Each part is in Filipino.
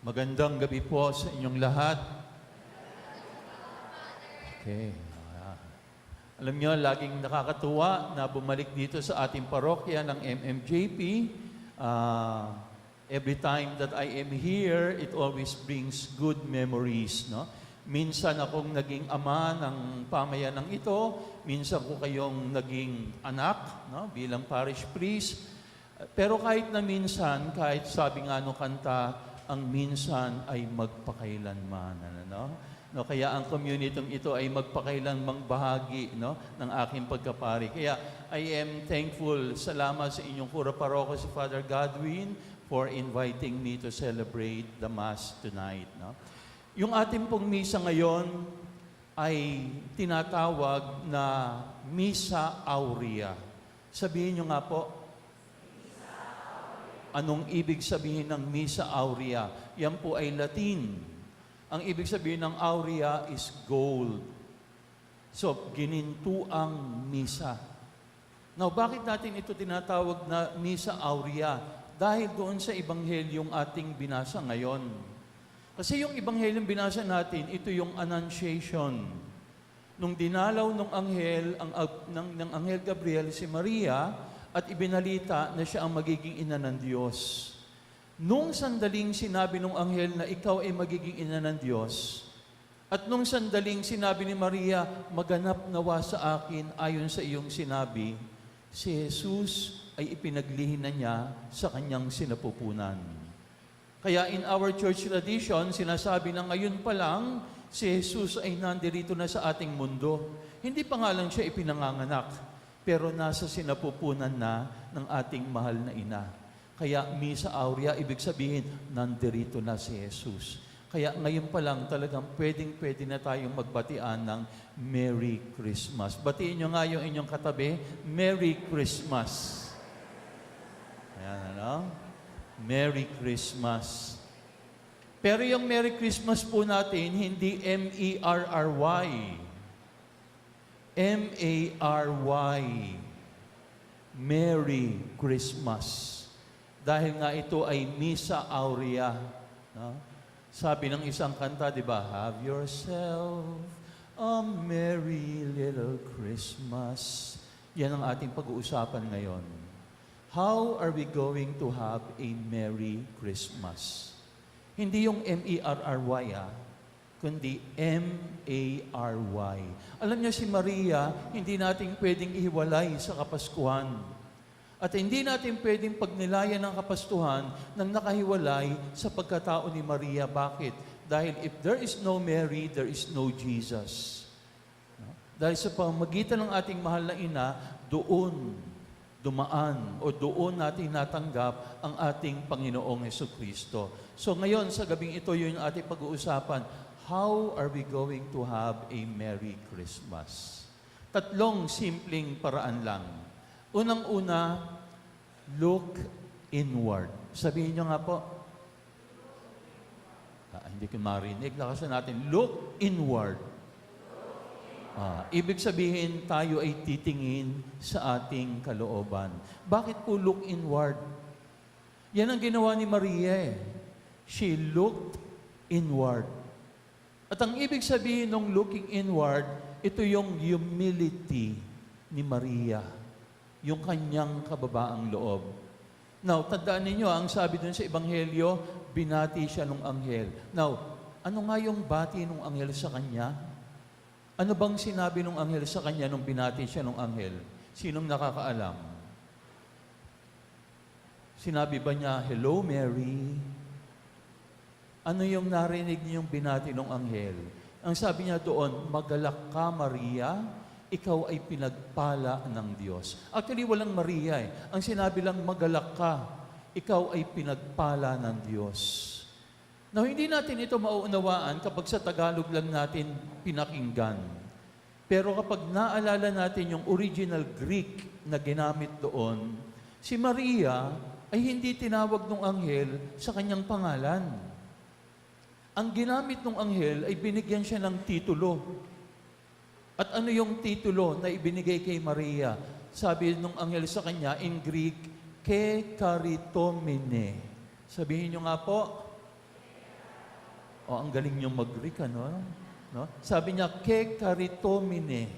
Magandang gabi po sa inyong lahat. Okay. Alam niyo, laging nakakatuwa na bumalik dito sa ating parokya ng MMJP. Every time that I am here, it always brings good memories, no? Minsan akong naging ama ng pamayanang ito, minsan ko kayong naging anak, no? Bilang parish priest. Pero kahit na minsan, kahit sabi nga nung kanta, ang minsan ay magpakailanman, no? No, kaya ang community ito ay magpakailanmang bahagi, no, ng aking pagkapari. Kaya I am thankful, salamat sa inyong kura paroko si Father Godwin for inviting me to celebrate the Mass tonight, no? Yung ating pong misa ngayon ay tinatawag na Misa Aurea. Sabihin nyo nga po, anong ibig sabihin ng Misa Aurea? Yan po ay Latin. Ang ibig sabihin ng aurea is gold. So, ginintuang misa. Now, bakit natin ito tinatawag na Misa Aurea? Dahil doon sa Ebanghelyong ating binasa ngayon. Kasi yung Ebanghelyong binasa natin, ito yung Annunciation. Nung dinalaw ng Anghel Gabriel si Maria, at ibinalita na siya ang magiging ina ng Diyos. Nung sandaling sinabi ng anghel na ikaw ay magiging ina ng Diyos, at nung sandaling sinabi ni Maria, maganap nawa sa akin ayon sa iyong sinabi, si Jesus ay ipinaglihin na niya sa kanyang sinapupunan. Kaya in our church tradition, sinasabi na ngayon pa lang, si Jesus ay nandirito na sa ating mundo. Hindi pa nga lang siya ipinanganganak, pero nasa sinapupunan na ng ating mahal na ina. Kaya Misa Aurea, ibig sabihin, nandirito na si Jesus. Kaya ngayon pa lang talagang pwede na tayong magbatian ng Merry Christmas. Batiin nyo nga yung inyong katabi, Merry Christmas. Ayan, ano? Merry Christmas. Pero yung Merry Christmas po natin, hindi M-E-R-R-Y. M-A-R-Y. Merry Christmas. Dahil nga ito ay Misa Aurea. No? Sabi ng isang kanta, di ba? Have yourself a merry little Christmas. Yan ang ating pag-uusapan ngayon. How are we going to have a merry Christmas? Hindi yung M-E-R-R-Y, kundi M-A-R-Y. Alam niyo si Maria, hindi natin pwedeng ihiwalay sa Kapaskuhan. At hindi natin pwedeng pagnilayan ng Kapastuhan nang nakahiwalay sa pagkatao ni Maria. Bakit? Dahil if there is no Mary, there is no Jesus. No? Dahil sa pamagitan ng ating mahal na ina, doon dumaan o doon natin natanggap ang ating Panginoong Jesucristo. So ngayon, sa gabing ito, yun yung ating pag-uusapan. How are we going to have a Merry Christmas? Tatlong simpleng paraan lang. Unang-una, look inward. Sabihin nyo nga po. Hindi ko marinig. Lakasan natin. Look inward. Ibig sabihin, tayo ay titingin sa ating kalooban. Bakit po look inward? Yan ang ginawa ni Maria. She looked inward. At ang ibig sabihin ng looking inward, ito yung humility ni Maria. Yung kanyang kababaang loob. Now, tandaan ninyo, ang sabi dun sa Ebanghelyo, binati siya ng anghel. Now, ano nga yung bati ng anghel sa kanya? Ano bang sinabi ng anghel sa kanya nung binati siya ng anghel? Sinong nakakaalam? Sinabi ba niya, Hello, Mary? Ano yung narinig niyong binati ng anghel? Ang sabi niya doon, magalak ka, Maria, ikaw ay pinagpala ng Diyos. Actually, walang Maria . Ang sinabi lang, magalak ka, ikaw ay pinagpala ng Diyos. Now, hindi natin ito mauunawaan kapag sa Tagalog lang natin pinakinggan. Pero kapag naalala natin yung original Greek na ginamit doon, si Maria ay hindi tinawag ng anghel sa kanyang pangalan. Ang ginamit ng anghel ay binigyan siya ng titulo. At ano yung titulo na ibinigay kay Maria? Sabi nung anghel sa kanya, in Greek, ke karitomene. Sabihin nyo nga po, O, ang galing niyong mag-Greek, ano? No? Sabi niya, ke karitomine.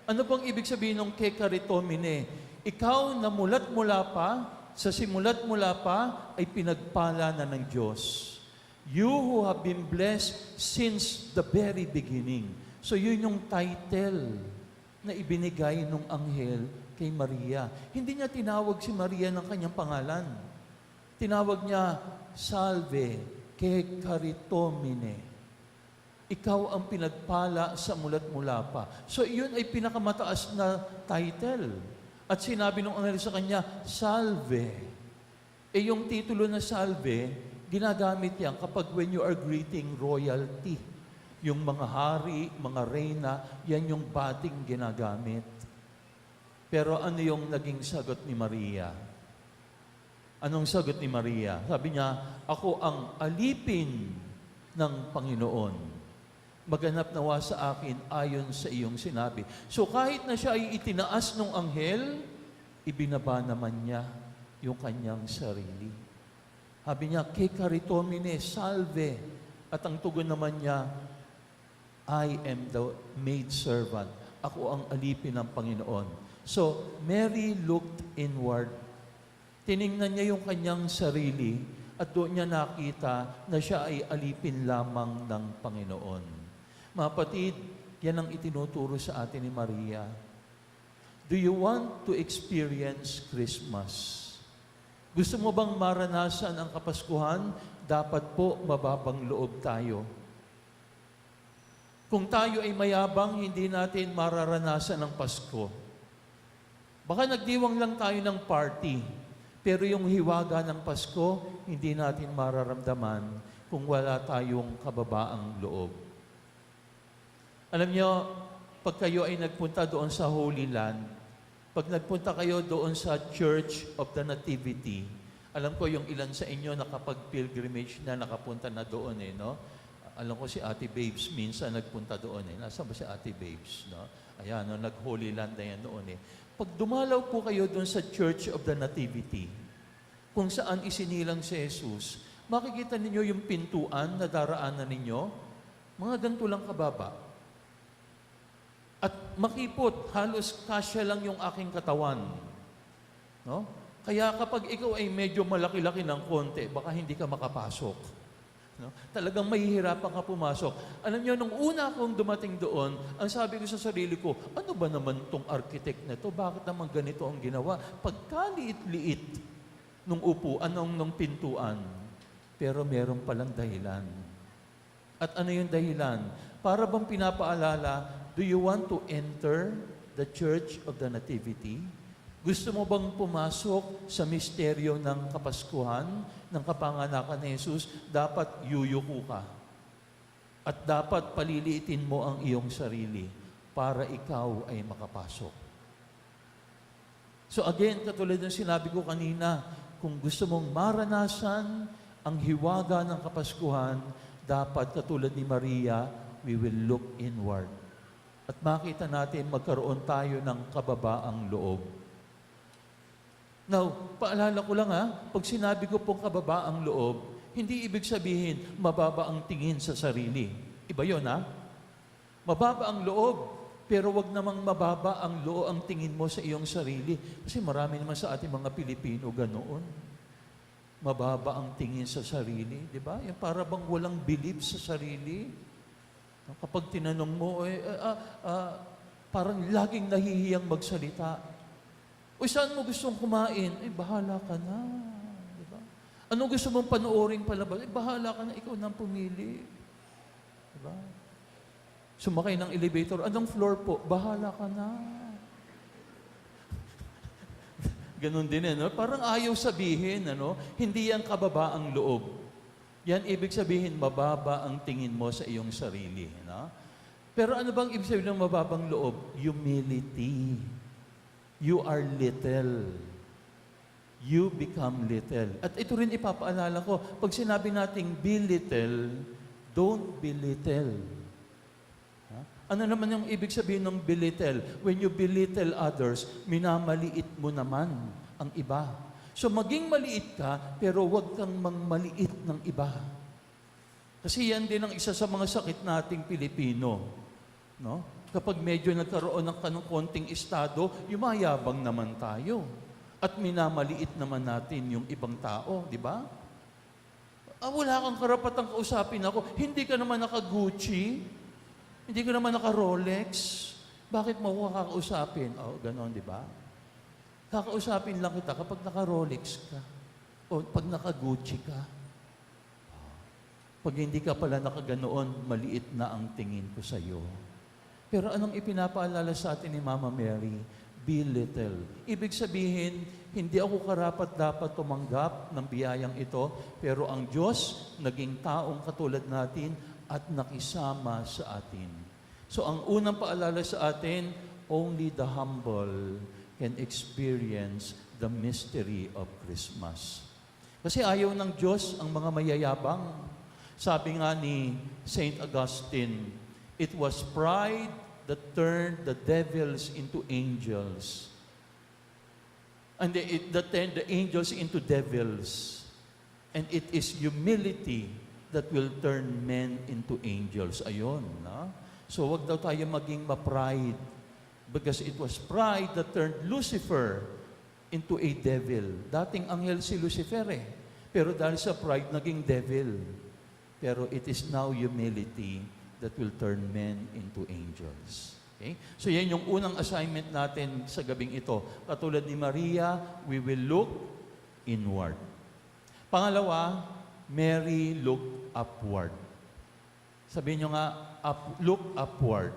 Ano bang ibig sabihin ng ke karitomine? Ikaw na mulat mula pa, sa simulat mula pa, ay pinagpala na ng Diyos. You who have been blessed since the very beginning. So yun yung title na ibinigay ng anghel kay Maria. Hindi niya tinawag si Maria ng kanyang pangalan. Tinawag niya, Salve, ke karitomine. Ikaw ang pinagpala sa mulat mula pa. So yun ay pinakamataas na title. At sinabi ng anghel sa kanya, Salve. Yung titulo na Salve, ginagamit yan kapag when you are greeting royalty. Yung mga hari, mga reyna, yan yung bating ginagamit. Pero ano yung naging sagot ni Maria? Anong sagot ni Maria? Sabi niya, ako ang alipin ng Panginoon. Maganap nawa sa akin ayon sa iyong sinabi. So kahit na siya ay itinaas ng anghel, ibinaba naman niya yung kanyang sarili. Sabi niya, ke karitomine, salve. At ang tugon naman niya, I am the maid servant. Ako ang alipin ng Panginoon. So, Mary looked inward. Tiningnan niya yung kanyang sarili at doon niya nakita na siya ay alipin lamang ng Panginoon. Mga kapatid, yan ang itinuturo sa atin ni Maria. Do you want to experience Christmas? Gusto mo bang maranasan ang Kapaskuhan? Dapat po mababang loob tayo. Kung tayo ay mayabang, hindi natin mararanasan ang Pasko. Baka nagdiwang lang tayo ng party, pero yung hiwaga ng Pasko, hindi natin mararamdaman kung wala tayong kababaang loob. Alam niyo, pag kayo ay nagpunta doon sa Holy Land, pag nagpunta kayo doon sa Church of the Nativity, alam ko yung ilan sa inyo nakapag-pilgrimage na nakapunta na doon no? Alam ko si Ate Babes minsan nagpunta doon Nasaan ba si Ate Babes, no? Ayan, no? Nag-Holy Land na yan doon Pag dumalaw po kayo doon sa Church of the Nativity, kung saan isinilang si Jesus, makikita ninyo yung pintuan na daraanan ninyo, mga ganito lang kababa. At makipot, halos kasya lang yung aking katawan. No? Kaya kapag ikaw ay medyo malaki-laki ng konti, baka hindi ka makapasok. No? Talagang mahihirapan ka pumasok. Alam niyo, nung una akong dumating doon, ang sabi ko sa sarili ko, ano ba naman tong architect na to? Bakit naman ganito ang ginawa? Pagkaliit-liit nung upuan, nung pintuan. Pero meron palang dahilan. At ano yung dahilan? Para bang pinapaalala, do you want to enter the Church of the Nativity? Gusto mo bang pumasok sa misteryo ng Kapaskuhan, ng kapanganakan ni Jesus? Dapat yuyuko ka. At dapat paliliitin mo ang iyong sarili para ikaw ay makapasok. So again, katulad ng sinabi ko kanina, kung gusto mong maranasan ang hiwaga ng Kapaskuhan, dapat katulad ni Maria, we will look inward. At makita natin magkaroon tayo ng kababaang loob. Now, paalala ko lang pag sinabi ko pong kababaang loob, hindi ibig sabihin mababa ang tingin sa sarili. Iba yun Mababa ang loob, pero wag namang mababa ang loob ang tingin mo sa iyong sarili. Kasi marami naman sa ating mga Pilipino ganoon. Mababa ang tingin sa sarili, di ba? Yung para bang walang belief sa sarili. Kapag tinanong mo, parang laging nahihiyang magsalita. O saan mo gustong kumain? Bahala ka na. Diba? Ano gusto mong panoorin palabas? Bahala ka na, ikaw nang pumili. Diba? Sumakay ng elevator, anong floor po? Bahala ka na. Ganon din no? Parang ayaw sabihin, hindi yan kababaang loob. Yan ibig sabihin, mababa ang tingin mo sa iyong sarili. Pero ano bang ibig sabihin ng mababang loob? Humility. You are little. You become little. At ito rin ipapaalala ko, pag sinabi nating be little, don't belittle. Ano naman yung ibig sabihin ng belittle? When you belittle others, minamaliit mo naman ang iba. So maging maliit ka, pero huwag kang mangmaliit ng iba. Kasi yan din ang isa sa mga sakit nating Pilipino. No? Kapag medyo nagkaroon ng konting estado, yumayabang naman tayo. At minamaliit naman natin yung ibang tao, di ba? Wala kang karapatang kausapin ako. Hindi ka naman naka-Gucci. Hindi ka naman naka-Rolex. Bakit mo ako kakausapin? Ganon, di ba? Kakausapin lang kita kapag naka-Rolex ka. O pag naka-Gucci ka. Pag hindi ka pala nakaganoon, maliit na ang tingin ko sa iyo. Pero anong ipinapaalala sa atin ni Mama Mary? Be little. Ibig sabihin, hindi ako karapat-dapat tumanggap ng biyayang ito, pero ang Diyos naging taong katulad natin at nakisama sa atin. So ang unang paalala sa atin, only the humble can experience the mystery of Christmas. Kasi ayaw ng Diyos ang mga mayayabang. Sabi nga ni Saint Augustine, it was pride that turned the devils into angels. And that turned the angels into devils. And it is humility that will turn men into angels. Ayon. No? So wag daw tayo maging ma-pride. Because it was pride that turned Lucifer into a devil. Dating anghel si Lucifer eh. Pero dahil sa pride, naging devil. Pero it is now humility that will turn men into angels. Okay? So yan yung unang assignment natin sa gabing ito. Katulad ni Maria, we will look inward. Pangalawa, Mary looked upward. Sabihin nyo nga, look upward.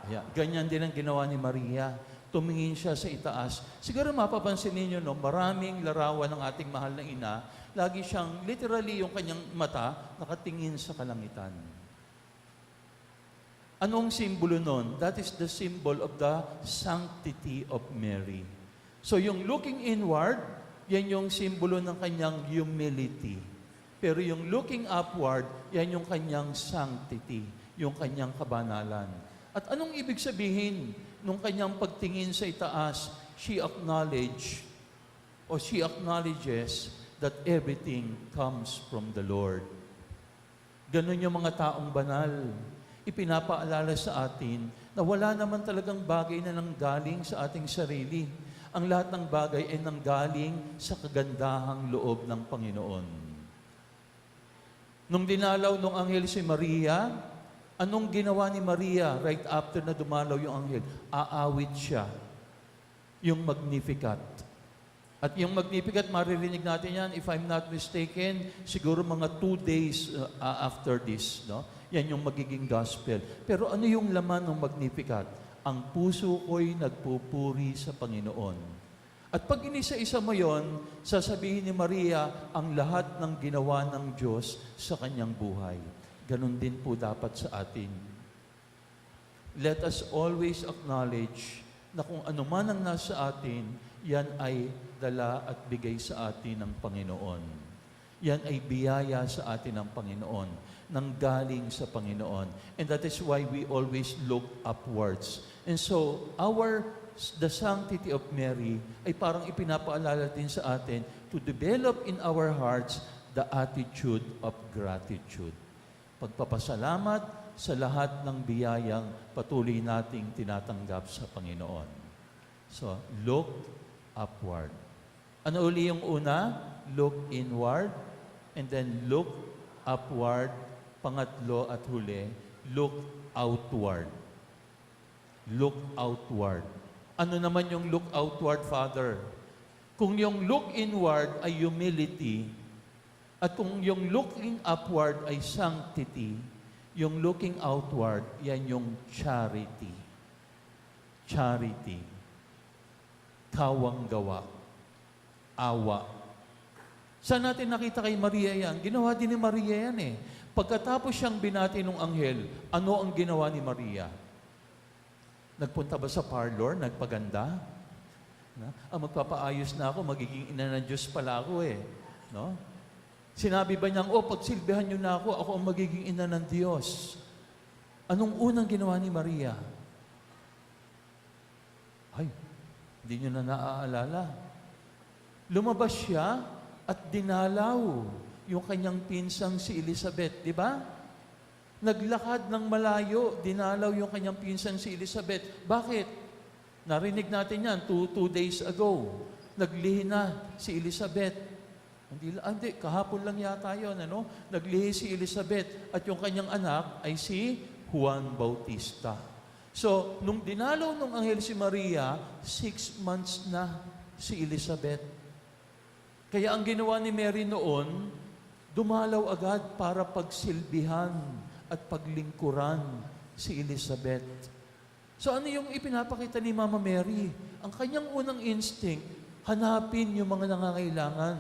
Ayan. Ganyan din ang ginawa ni Maria. Tumingin siya sa itaas. Siguro mapapansin ninyo, no, maraming larawan ng ating mahal na ina, lagi siyang, literally, yung kanyang mata, nakatingin sa kalangitan. Anong simbolo nun? That is the symbol of the sanctity of Mary. So yung looking inward, yan yung simbolo ng kanyang humility. Pero yung looking upward, yan yung kanyang sanctity, yung kanyang kabanalan. At anong ibig sabihin nung kanyang pagtingin sa itaas? She acknowledges that everything comes from the Lord. Ganon yung mga taong banal. Ipinapaalala sa atin na wala naman talagang bagay na nanggaling sa ating sarili. Ang lahat ng bagay ay nanggaling sa kagandahang loob ng Panginoon. Nung dinalaw nung anghel si Maria, anong ginawa ni Maria right after na dumalaw yung anghel? Aawit siya. Yung Magnificat. At yung Magnificat, maririnig natin yan, if I'm not mistaken, siguro mga 2 days after this. No? Yan yung magiging gospel. Pero ano yung laman ng Magnificat? Ang puso ko'y nagpupuri sa Panginoon. At pag inisa-isa mo yon, sasabihin ni Maria ang lahat ng ginawa ng Diyos sa kanyang buhay. Ganon din po dapat sa atin. Let us always acknowledge na kung ano man ang nasa atin, yan ay dala at bigay sa atin ng Panginoon. Yan ay biyaya sa atin ng Panginoon, nanggaling sa Panginoon. And that is why we always look upwards. And so, the sanctity of Mary ay parang ipinapaalala din sa atin to develop in our hearts the attitude of gratitude. Pagpapasalamat sa lahat ng biyayang patuloy nating tinatanggap sa Panginoon. So, look upward. Ano uli yung una? Look inward. And then look upward. Pangatlo at huli, look outward. Look outward. Ano naman yung look outward, Father? Kung yung look inward ay humility, at kung yung looking upward ay sanctity, yung looking outward, yan yung charity. Charity. Kawang gawa. Awa. Saan natin nakita kay Maria yan? Ginawa din ni Maria yan eh. Pagkatapos siyang binati ng anghel, ano ang ginawa ni Maria? Nagpunta ba sa parlor? Nagpaganda? Magpapaayos na ako, magiging ina ng Diyos pala ako eh. No? Sinabi ba niyang, pagsilbihan niyo na ako ang magiging ina ng Diyos. Anong unang ginawa ni Maria? Ay, hindi niyo na naaalala. Lumabas siya at dinalaw yung kanyang pinsang si Elizabeth, di ba? Naglakad ng malayo, dinalaw yung kanyang pinsang si Elizabeth. Bakit? Narinig natin yan two days ago. Naglihi na si Elizabeth. Hindi, kahapon lang yata yun, ano? Naglihi si Elizabeth at yung kanyang anak ay si Juan Bautista. So, nung dinalaw nung anghel si Maria, 6 months na si Elizabeth. Kaya ang ginawa ni Mary noon, dumalaw agad para pagsilbihan at paglingkuran si Elizabeth. So ano yung ipinapakita ni Mama Mary? Ang kanyang unang instinct, hanapin yung mga nangangailangan.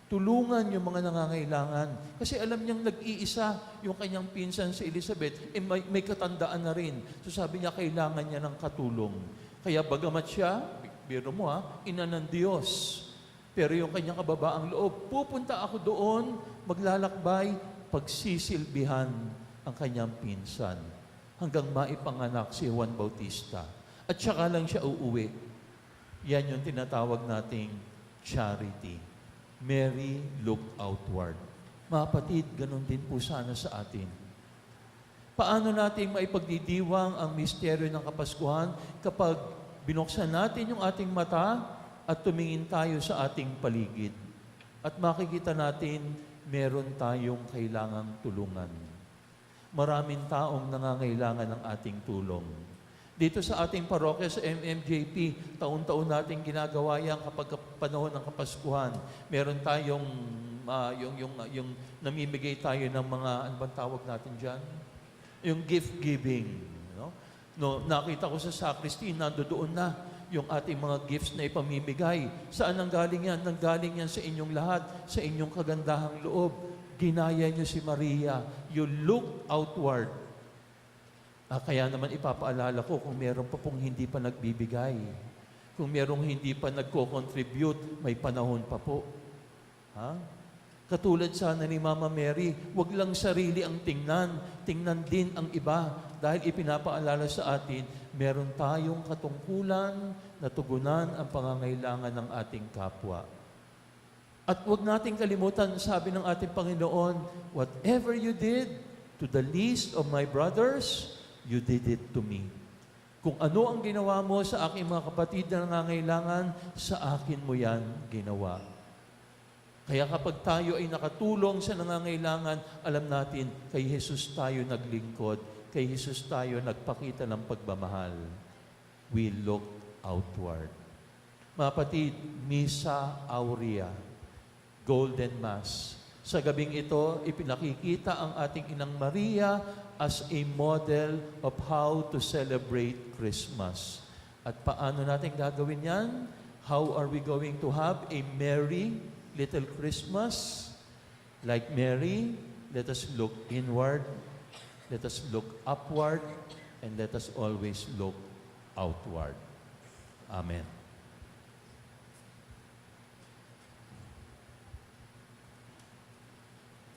Tulungan yung mga nangangailangan. Kasi alam niyang nag-iisa yung kanyang pinsan si Elizabeth, may katandaan na rin. So sabi niya, kailangan niya ng katulong. Kaya bagamat siya, biro mo ina ng Diyos. Pero yung kanyang kababaang loob, pupunta ako doon, maglalakbay, pagsisilbihan ang kanyang pinsan hanggang maipanganak si Juan Bautista. At saka lang siya uuwi. Yan yung tinatawag nating charity. Mary looked outward. Mga kapatid, ganun din po sana sa atin. Paano natin maipagdidiwang ang misteryo ng Kapaskuhan kapag binuksan natin yung ating mata at tumingin tayo sa ating paligid at makikita natin meron tayong kailangang tulungan. Maraming taong nangangailangan ng ating tulong. Dito sa ating parokya sa MMJP, taon-taon natin ginagawa yan kapag panahon ng Kapaskuhan. Meron tayong, yung namimigay tayo ng mga, ano bang tawag natin dyan? Yung gift giving. No, nakita ko sa sacristy, nandoon na yung ating mga gifts na ipamimigay. Saan nanggaling yan? Nanggaling yan sa inyong lahat, sa inyong kagandahang loob. Ginaya niyo si Maria. You look outward. Kaya naman ipapaalala ko kung meron pa pong hindi pa nagbibigay. Kung merong hindi pa nagko-contribute, may panahon pa po. Katulad sana ni Mama Mary, wag lang sarili ang tingnan, tingnan din ang iba. Dahil ipinapaalala sa atin, meron tayong katungkulan na tugunan ang pangangailangan ng ating kapwa. At wag nating kalimutan, sabi ng ating Panginoon, whatever you did to the least of my brothers, you did it to me. Kung ano ang ginawa mo sa aking mga kapatid na nangangailangan, sa akin mo yan ginawa. Kaya kapag tayo ay nakatulong sa nangangailangan, alam natin, kay Jesus tayo naglingkod, kay Jesus tayo nagpakita ng pagmamahal. We look outward. Mga kapatid, Misa Aurea, Golden Mass. Sa gabing ito, ipinakikita ang ating Inang Maria as a model of how to celebrate Christmas. At paano natin gagawin yan? How are we going to have a merry little Christmas? Like Mary, let us look inward, let us look upward, and let us always look outward. Amen.